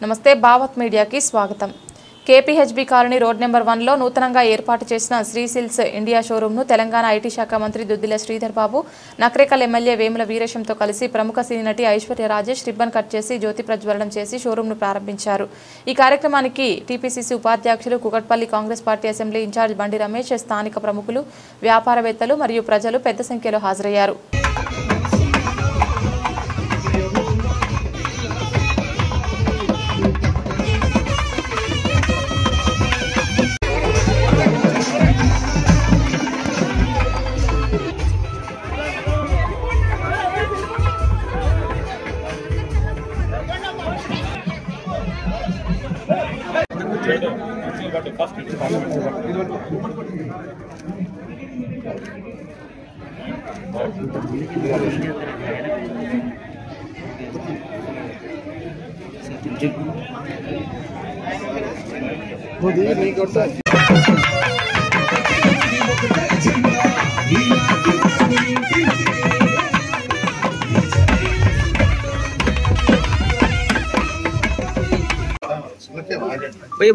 నమస్తే భావత్ మీడియాకి స్వాగతం. కేపీహెచ్బీ కాలనీ రోడ్ నెంబర్ 1లో నూతనంగా ఏర్పాటు చేసిన శ్రీ సిల్క్స్ ఇండియా షోరూంను తెలంగాణ ఐటీ శాఖ మంత్రి దుద్దిల శ్రీధర్ బాబు, నక్రేకల్ ఎమ్మెల్యే వేముల వీరేశంతో కలిసి ప్రముఖ సినీ నటి ఐశ్వర్య రాజేష్ రిబ్బన్ కట్ చేసి జ్యోతి ప్రజ్వలనం చేసి షోరూంను ప్రారంభించారు. ఈ కార్యక్రమానికి టీపీసీసీ ఉపాధ్యక్షులు, Kukatpally Congress party assembly incharge Bandi Ramesh, స్థానిక ప్రముఖులు, వ్యాపారవేత్తలు మరియు ప్రజలు పెద్ద సంఖ్యలో హాజరయ్యారు.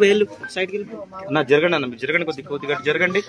వెళ్ళు సైడ్కి అన్న, జరగండి అన్న, మీరు జరగండి, కొద్దిగా జరగండి.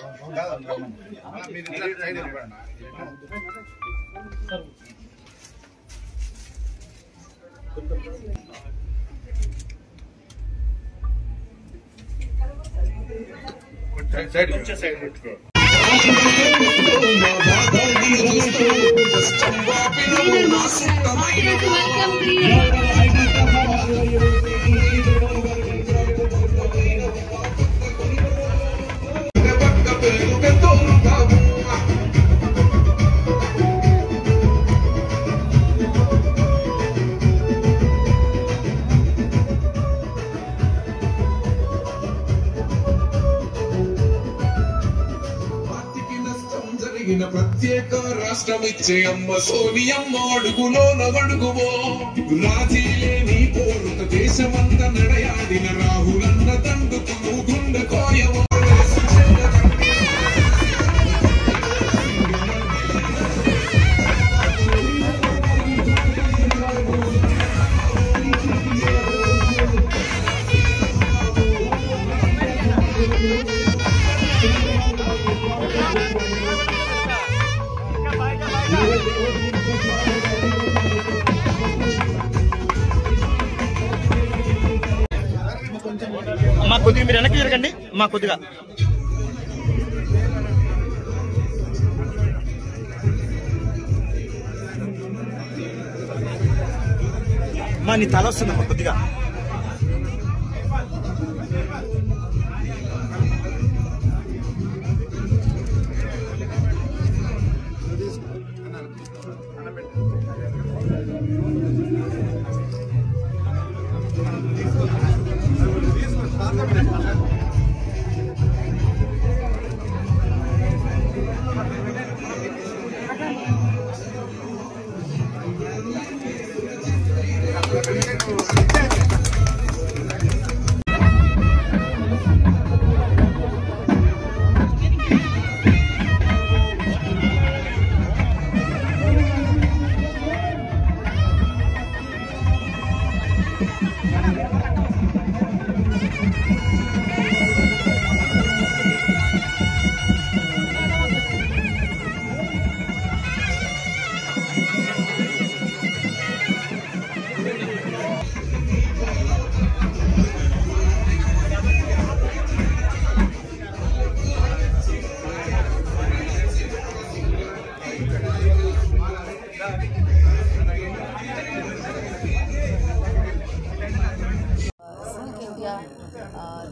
ప్రత్యేక రాష్ట్రమిచ్చే అమ్మ సోనియమ్మ అడుగులో నడుగువో రాజీలేని పోరుత దేశమంతా నడయాడిన రాహులన్న తండుకు గుండె కోయవో. మా కొద్దిగా మీరు వెనక్కి జరగండి, మా కొద్దిగా మా నీ తల వస్తుందమ్మా కొద్దిగా.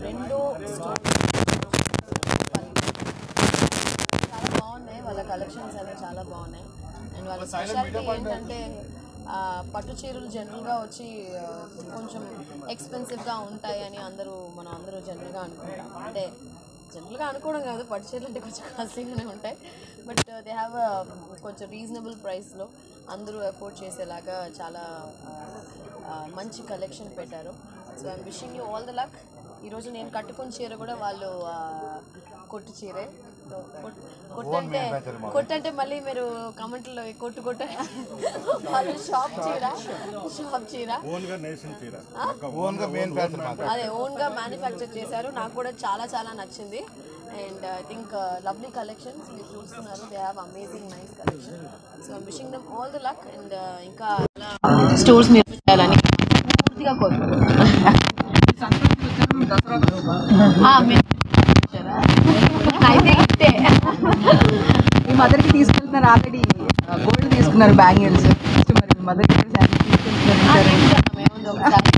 రెండో స్టోర్ చాలా బాగున్నాయి. వాళ్ళ కలెక్షన్స్ అనేవి చాలా బాగున్నాయి. అండ్ వాళ్ళ స్పెషాలిటీ ఏంటంటే పట్టు చీరలు జనరల్గా వచ్చి కొంచెం ఎక్స్పెన్సివ్గా ఉంటాయి అని మనం అందరూ జనరల్గా అనుకుంటాం. అంటే జనరల్గా అనుకోవడం కాదు, పట్టు చీరలు అంటే కొంచెం కాస్ట్లీగానే ఉంటాయి. బట్ దే హ్యావ్ కొంచెం రీజనబుల్ ప్రైస్లో అందరూ అఫోర్డ్ చేసేలాగా చాలా మంచి కలెక్షన్ పెట్టారు. So I'm wishing you all the luck. ఈరోజు నేను కట్టుకున్న చీర కూడా వాళ్ళు కొట్టు చీరే. కొట్టంటే మళ్ళీ మీరు కమెంట్లో కొట్టు వాళ్ళు షాప్ చీర అదే ఓన్గా మ్యానుఫ్యాక్చర్ చేశారు. నాకు కూడా చాలా చాలా నచ్చింది. And I think lovely collections మీరు చూస్తున్నారు. They have amazing nice collection. So I'm wishing them all the luck. And ఇంకా స్టోర్స్ మీరు చేయాలని పూర్తిగా కోరుకుంటున్నాను. అయితే ఇట్టే మీ మదర్కి తీసుకెళ్తున్నారు. ఆల్రెడీ గోల్డ్ తీసుకున్నారు, బ్యాంగిల్స్. మరి మీ మదర్కి ఒకసారి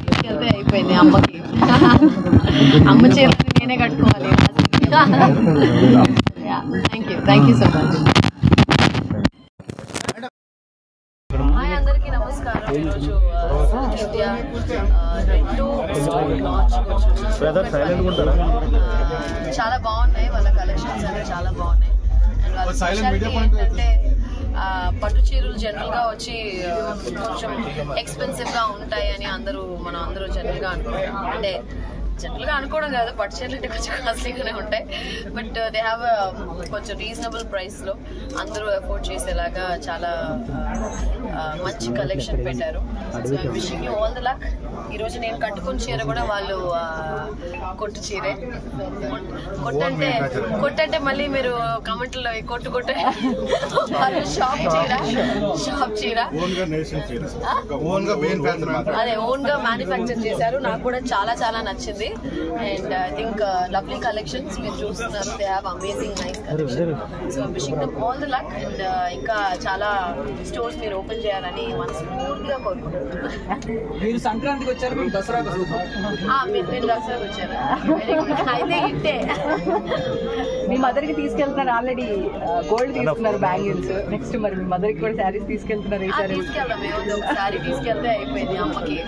తీసుకెళ్తే అయిపోయింది. అమ్మకి అమ్మ చీరని నేనే కట్టుకోవాలి. Thank you so much. Hi అందరికీ నమస్కారం. ఈరోజు ఇండియా 2 లాంచ్ చాలా బాగున్నాయి. వాళ్ళ కలెక్షన్స్ అనేవి చాలా బాగున్నాయి. అండ్ వాళ్ళ స్పెషాలిటీ ఏంటంటే పట్టు చీరలు జనరల్ గా వచ్చి కొంచెం ఎక్స్పెన్సివ్ గా ఉంటాయి అని మనం అందరూ జనరల్ గా అనుకుంటాం. అంటే జనరల్ గా అనుకోవడం కాదు, పట్టు చీరలు అంటే కొంచెం కాస్ట్లీగానే ఉంటాయి. బట్ దే హ్యావ్ కొంచెం రీజనబుల్ ప్రైస్ లో అందరూ అఫోర్డ్ చేసేలాగా చాలా మంచి కలెక్షన్ పెట్టారు. So I'm wishing you all the luck. ఈరోజు నేను కట్టుకున్న చీర కూడా వాళ్ళు కొట్టు చీరే. కొట్టంటే మళ్ళీ మీరు కమెంట్లో కొట్టు వాళ్ళు షాప్ చీర అదే ఓన్గా మ్యానుఫ్యాక్చర్ చేశారు. నాకు కూడా చాలా చాలా నచ్చింది. And I think lovely collections మీరు చూస్తున్నారు. They have amazing nice collection. So I'm wishing them all the luck. And ఇంకా చాలా స్టోర్స్ మీరు ఓపెన్ చేయాలని మనస్ఫూర్తిగా కోరుకుంటున్నాను. మీరు సంక్రాంతికి వచ్చారు, మీరు దసరాకు మీరు దసరాకు వచ్చారా? అయితే ఇట్టే మీ మదర్కి తీసుకెళ్తున్నారు. ఆల్రెడీ గోల్డ్ తీసుకున్నారు, బ్యాంగిల్స్. నెక్స్ట్ మరి మీ మదర్కి కూడా శారీస్ తీసుకెళ్తున్నారు. తీసుకెళ్దాం. ఒకసారి తీసుకెళ్తే అయిపోయింది. అమ్మకి